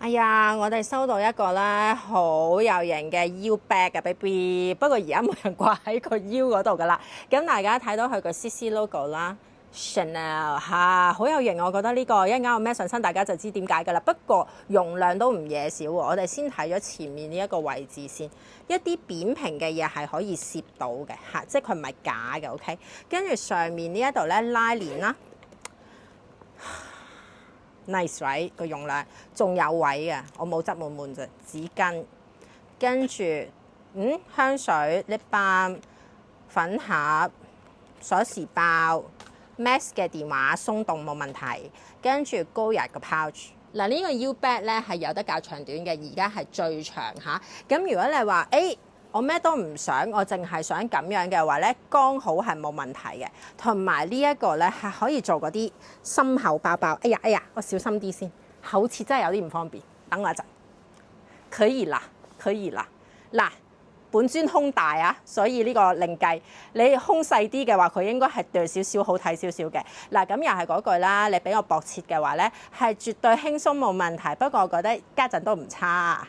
哎呀，我哋收到一個咧好有型嘅腰 bag 嘅 baby， 不過而家冇人掛喺個腰嗰度噶啦。咁大家睇到佢個 CC logo 啦 ，Chanel 嚇，好有型，我覺得呢個一陣間我孭上身，大家就知點解噶啦。不過容量都唔嘢少喎，我哋先睇咗前面呢一個位置先，一啲扁平嘅嘢係可以攝到嘅嚇，即係佢唔係假嘅 ，OK。跟住上面呢一度咧拉鏈啦。nice right 個容量仲有位嘅，我冇執滿滿啫。紙巾，跟住香水、lip balm、粉盒、鎖匙包、Max 嘅電話鬆動冇問題，跟住高日個 pouch。嗱呢個腰 bag 咧係有得較長短嘅，而家係最長嚇。咁如果你話我咩都唔想，我淨係想咁樣嘅話咧，剛好係冇問題嘅。同埋呢一個咧係可以做嗰啲心口包包。哎呀，我小心啲先，口切真係有啲唔方便。等我一陣，可以啦。嗱，本尊胸大啊，所以呢個另計。你胸細啲嘅話，佢應該係對少少好睇少少嘅。嗱，咁又係嗰句啦，你俾我薄切嘅話咧，係絕對輕鬆冇問題。不過我覺得家陣都唔差。